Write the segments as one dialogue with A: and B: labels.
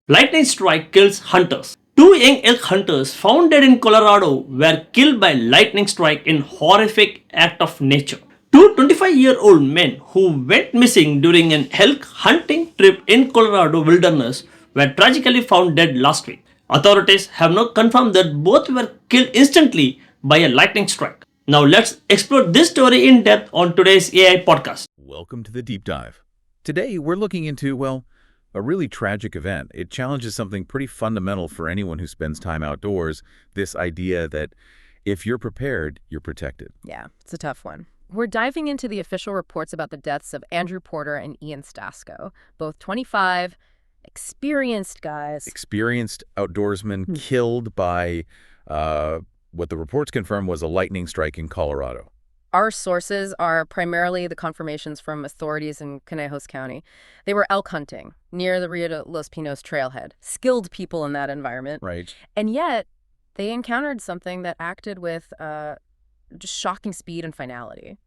A: Lightning strike kills hunters. Two young elk hunters found dead in Colorado were killed by lightning strike in horrific act of nature. Two 25-year-old men who went missing during an elk hunting trip in Colorado wilderness were tragically found dead last week. Authorities have now confirmed that both were killed instantly by a lightning strike. Now let's explore this story in depth on today's AI podcast.
B: Welcome to the deep dive. Today we're looking into, a really tragic event. It challenges something pretty fundamental for anyone who spends time outdoors, this idea that if you're prepared, you're protected.
C: Yeah, it's a tough one. We're diving into the official reports about the deaths of Andrew Porter and Ian Stasko, both 25, experienced guys.
B: Experienced outdoorsmen killed by what the reports confirm was a lightning strike in Colorado.
C: Our sources are primarily the confirmations from authorities in Conejos County. They were elk hunting near the Rio de los Pinos trailhead. Skilled people in that environment.
B: Right.
C: And yet, they encountered something that acted with just shocking speed and finality.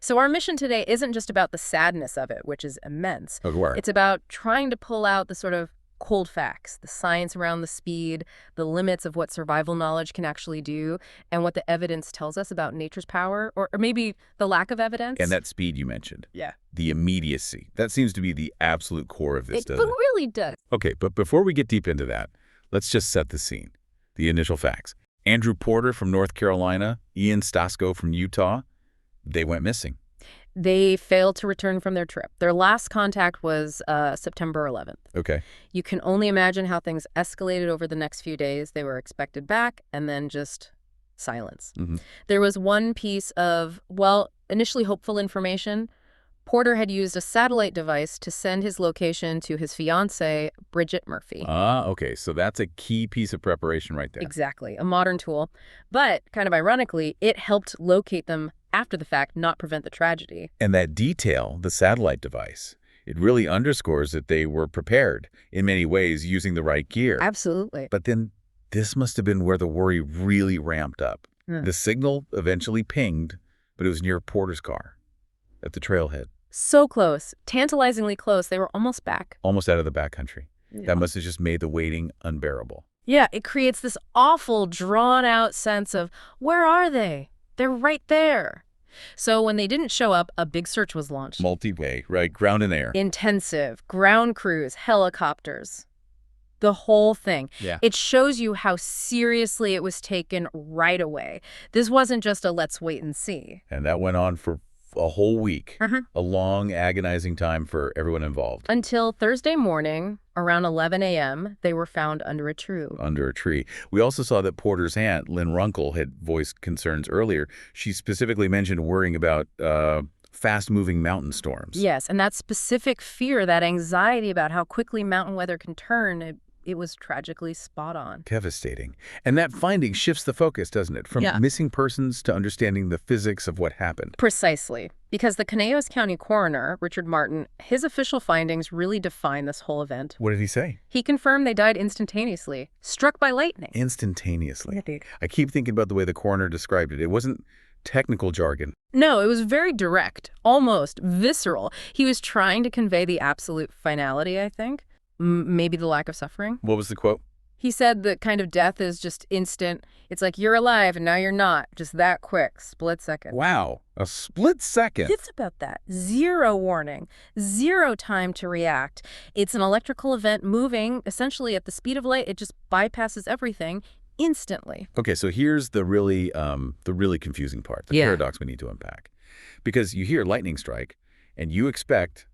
C: So our mission today isn't just about the sadness of it, which is immense.
B: Okay.
C: It's about trying to pull out the sort of cold facts, the science around the speed, the limits of what survival knowledge can actually do, and what the evidence tells us about nature's power, or maybe the lack of evidence.
B: And that speed you mentioned.
C: Yeah.
B: The immediacy. That seems to be the absolute core of this,
C: It
B: doesn't it?
C: really does.
B: Okay, but before we get deep into that, let's just set the scene. The initial facts. Andrew Porter from North Carolina, Ian Stasko from Utah, they went missing.
C: They failed to return from their trip. Their last contact was September 11th.
B: Okay.
C: You can only imagine how things escalated over the next few days. They were expected back, and then just silence.
B: Mm-hmm.
C: There was one piece of, initially hopeful information. Porter had used a satellite device to send his location to his fiancée, Bridget Murphy.
B: Okay. So that's a key piece of preparation right there.
C: Exactly. A modern tool. But, kind of ironically, it helped locate them after the fact, not prevent the tragedy.
B: And that detail, the satellite device, it really underscores that they were prepared in many ways using the right gear.
C: Absolutely.
B: But then this must have been where the worry really ramped up. The signal eventually pinged, but it was near Porter's car at the trailhead.
C: So close. Tantalizingly close. They were almost back.
B: Almost out of the backcountry.
C: Yeah.
B: That must have just made the waiting unbearable.
C: Yeah, it creates this awful, drawn-out sense of, where are they? They're right there. So when they didn't show up, a big search was launched.
B: Multi-way, right? Ground and air.
C: Intensive, ground crews, helicopters, the whole thing.
B: Yeah.
C: It shows you how seriously it was taken right away. This wasn't just a let's wait and see.
B: And that went on for a whole week.
C: Uh-huh.
B: A long, agonizing time for everyone involved.
C: Until Thursday morning, around 11 a.m., they were found under a tree.
B: Under a tree. We also saw that Porter's aunt, Lynn Runkle, had voiced concerns earlier. She specifically mentioned worrying about fast-moving mountain storms.
C: Yes, and that specific fear, that anxiety about how quickly mountain weather can turn, it was tragically spot on.
B: Devastating. And that finding shifts the focus, doesn't it? From missing persons to understanding the physics of what happened.
C: Precisely. Because the Conejos County coroner, Richard Martin, his official findings really define this whole event.
B: What did he say?
C: He confirmed they died instantaneously, struck by lightning.
B: Instantaneously.
C: Yeah, dude.
B: I keep thinking about the way the coroner described it. It wasn't technical jargon.
C: No, it was very direct, almost visceral. He was trying to convey the absolute finality, I think. Maybe the lack of suffering.
B: What was the quote?
C: He said that kind of death is just instant. It's like you're alive and now you're not. Just that quick. Split second.
B: Wow. A split second.
C: It's about that. Zero warning. Zero time to react. It's an electrical event moving essentially at the speed of light. It just bypasses everything instantly.
B: Okay, so here's the really confusing part, the paradox we need to unpack. Because you hear lightning strike and you expect,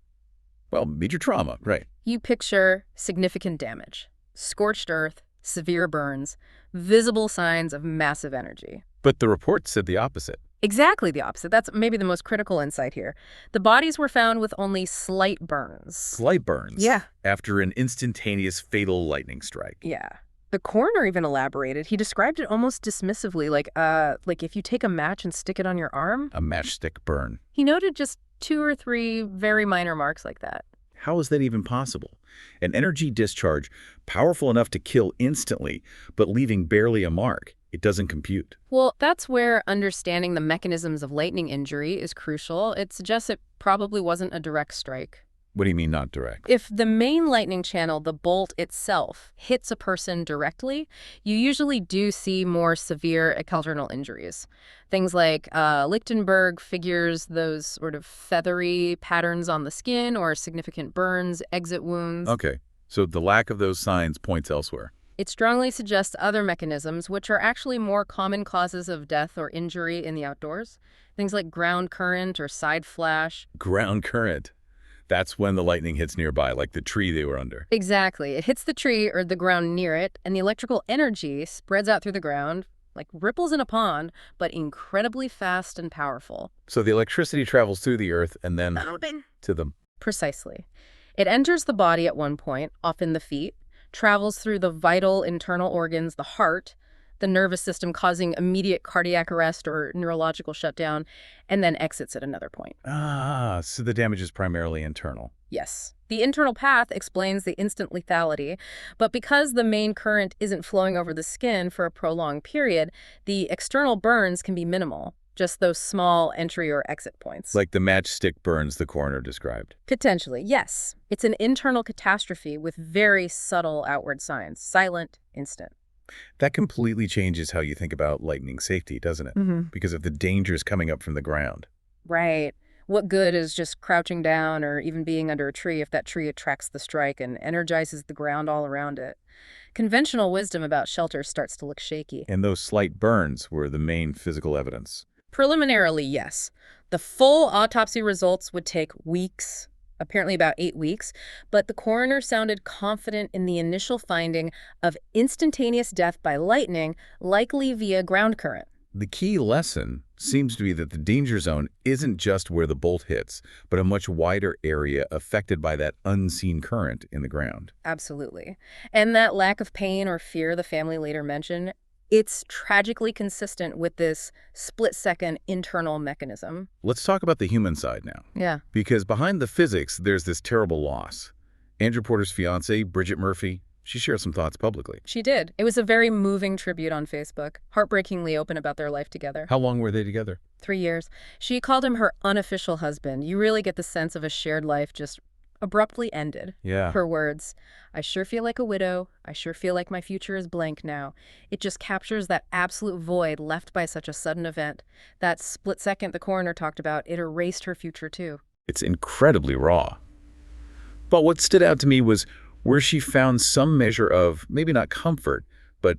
B: major trauma, right?
C: You picture significant damage, scorched earth, severe burns, visible signs of massive energy.
B: But the report said the opposite.
C: Exactly the opposite. That's maybe the most critical insight here. The bodies were found with only slight burns.
B: Slight burns?
C: Yeah.
B: After an instantaneous fatal lightning strike.
C: Yeah. The coroner even elaborated. He described it almost dismissively, like if you take a match and stick it on your arm.
B: A matchstick burn.
C: He noted just 2 or 3 very minor marks like that.
B: How is that even possible? An energy discharge powerful enough to kill instantly, but leaving barely a mark. It doesn't compute.
C: Well, that's where understanding the mechanisms of lightning injury is crucial. It suggests it probably wasn't a direct strike.
B: What do you mean not direct?
C: If the main lightning channel, the bolt itself, hits a person directly, you usually do see more severe external injuries. Things like Lichtenberg figures those sort of feathery patterns on the skin or significant burns, exit wounds.
B: Okay, so the lack of those signs points elsewhere.
C: It strongly suggests other mechanisms, which are actually more common causes of death or injury in the outdoors. Things like ground current or side flash.
B: Ground current. That's when the lightning hits nearby, like the tree they were under.
C: Exactly. It hits the tree or the ground near it, and the electrical energy spreads out through the ground, like ripples in a pond, but incredibly fast and powerful.
B: So the electricity travels through the earth and then to them.
C: Precisely. It enters the body at one point, often the feet, travels through the vital internal organs, the heart, the nervous system, causing immediate cardiac arrest or neurological shutdown, and then exits at another point.
B: Ah, so the damage is primarily internal.
C: Yes. The internal path explains the instant lethality, but because the main current isn't flowing over the skin for a prolonged period, the external burns can be minimal, just those small entry or exit points.
B: Like the matchstick burns the coroner described.
C: Potentially, yes. It's an internal catastrophe with very subtle outward signs, silent, instant.
B: That completely changes how you think about lightning safety, doesn't it? Because of the dangers coming up from the ground.
C: Right. What good is just crouching down or even being under a tree if that tree attracts the strike and energizes the ground all around it? Conventional wisdom about shelter starts to look shaky.
B: And those slight burns were the main physical evidence.
C: Preliminarily, yes. The full autopsy results would take weeks, apparently about 8 weeks, but the coroner sounded confident in the initial finding of instantaneous death by lightning, likely via ground current.
B: The key lesson seems to be that the danger zone isn't just where the bolt hits, but a much wider area affected by that unseen current in the ground.
C: Absolutely. And that lack of pain or fear the family later mentioned, it's tragically consistent with this split-second internal mechanism.
B: Let's talk about the human side now.
C: Yeah.
B: Because behind the physics, there's this terrible loss. Andrew Porter's fiancée, Bridget Murphy, she shared some thoughts publicly.
C: She did. It was a very moving tribute on Facebook, heartbreakingly open about their life together.
B: How long were they together?
C: 3 years. She called him her unofficial husband. You really get the sense of a shared life just abruptly ended.
B: Yeah.
C: Her words, "I sure feel like a widow. I sure feel like my future is blank now." It just captures that absolute void left by such a sudden event. That split second the coroner talked about, it erased her future too.
B: It's incredibly raw. But what stood out to me was where she found some measure of, maybe not comfort, but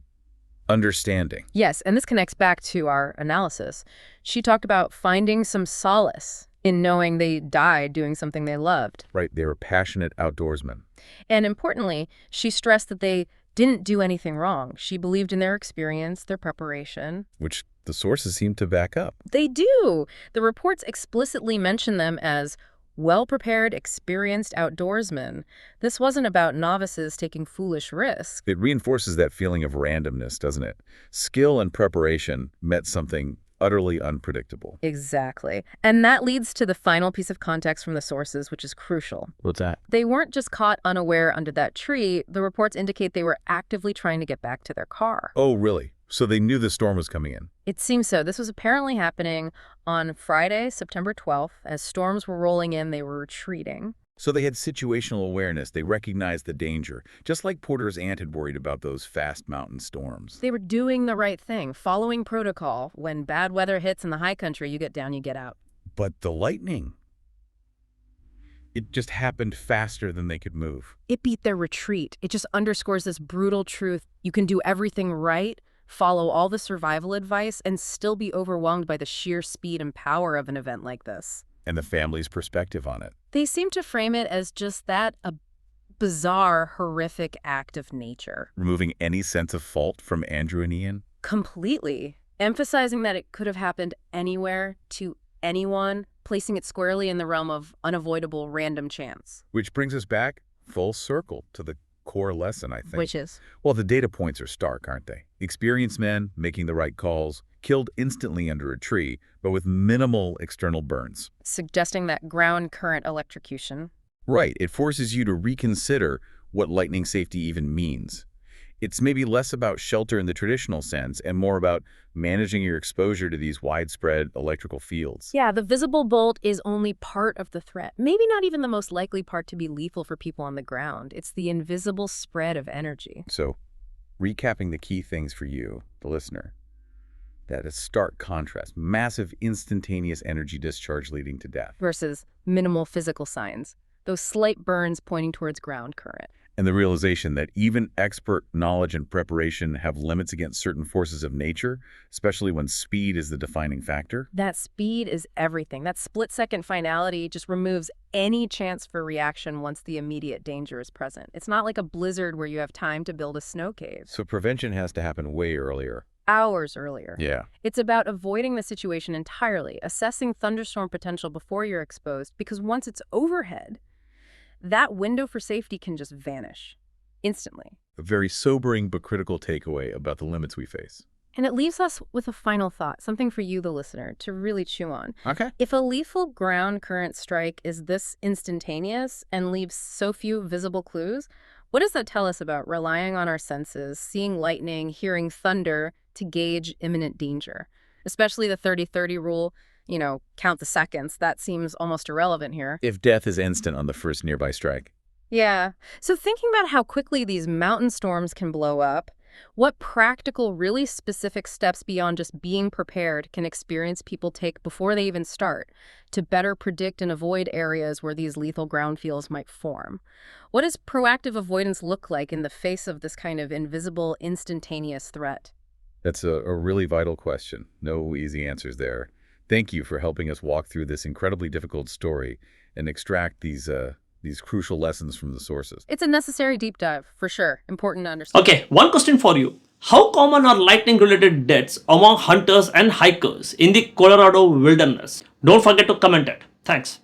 B: understanding.
C: Yes, and this connects back to our analysis. She talked about finding some solace in knowing they died doing something they loved.
B: Right, they were passionate outdoorsmen.
C: And importantly, she stressed that they didn't do anything wrong. She believed in their experience, their preparation.
B: Which the sources seem to back up.
C: They do. The reports explicitly mention them as well-prepared, experienced outdoorsmen. This wasn't about novices taking foolish risks.
B: It reinforces that feeling of randomness, doesn't it? Skill and preparation met something utterly unpredictable.
C: Exactly. And that leads to the final piece of context from the sources, which is crucial.
B: What's that?
C: They weren't just caught unaware under that tree. The reports indicate they were actively trying to get back to their car.
B: Oh, really? So they knew the storm was coming in?
C: It seems so. This was apparently happening on Friday, September 12th. As storms were rolling in, they were retreating.
B: So they had situational awareness. They recognized the danger, just like Porter's aunt had worried about those fast mountain storms.
C: They were doing the right thing, following protocol. When bad weather hits in the high country, you get down, you get out.
B: But the lightning, it just happened faster than they could move.
C: It beat their retreat. It just underscores this brutal truth. You can do everything right, follow all the survival advice, and still be overwhelmed by the sheer speed and power of an event like this.
B: And the family's perspective on it.
C: They seem to frame it as just that, a bizarre, horrific act of nature.
B: Removing any sense of fault from Andrew and Ian?
C: Completely. Emphasizing that it could have happened anywhere, to anyone, placing it squarely in the realm of unavoidable random chance.
B: Which brings us back full circle to the core lesson, I think.
C: Which is?
B: Well, the data points are stark, aren't they? Experienced men making the right calls, killed instantly under a tree, but with minimal external burns.
C: Suggesting that ground current electrocution.
B: Right. It forces you to reconsider what lightning safety even means. It's maybe less about shelter in the traditional sense and more about managing your exposure to these widespread electrical fields.
C: Yeah, the visible bolt is only part of the threat. Maybe not even the most likely part to be lethal for people on the ground. It's the invisible spread of energy.
B: So, recapping the key things for you, the listener, that is stark contrast, massive instantaneous energy discharge leading to death.
C: Versus minimal physical signs, those slight burns pointing towards ground current.
B: And the realization that even expert knowledge and preparation have limits against certain forces of nature, especially when speed is the defining factor.
C: That speed is everything. That split-second finality just removes any chance for reaction once the immediate danger is present. It's not like a blizzard where you have time to build a snow cave.
B: So prevention has to happen way earlier.
C: Hours earlier.
B: Yeah.
C: It's about avoiding the situation entirely, assessing thunderstorm potential before you're exposed, because once it's overhead, that window for safety can just vanish instantly.
B: A very sobering but critical takeaway about the limits we face.
C: And it leaves us with a final thought, something for you, the listener, to really chew on.
B: Okay.
C: If a lethal ground current strike is this instantaneous and leaves so few visible clues, what does that tell us about relying on our senses, seeing lightning, hearing thunder to gauge imminent danger? Especially the 30-30 rule. Count the seconds. That seems almost irrelevant here.
B: If death is instant on the first nearby strike.
C: Yeah. So thinking about how quickly these mountain storms can blow up, what practical, really specific steps beyond just being prepared can experienced people take before they even start to better predict and avoid areas where these lethal ground fields might form? What does proactive avoidance look like in the face of this kind of invisible, instantaneous threat?
B: That's a really vital question. No easy answers there. Thank you for helping us walk through this incredibly difficult story and extract these crucial lessons from the sources.
C: It's a necessary deep dive, for sure. Important to understand.
A: Okay, one question for you. How common are lightning-related deaths among hunters and hikers in the Colorado wilderness? Don't forget to comment it. Thanks.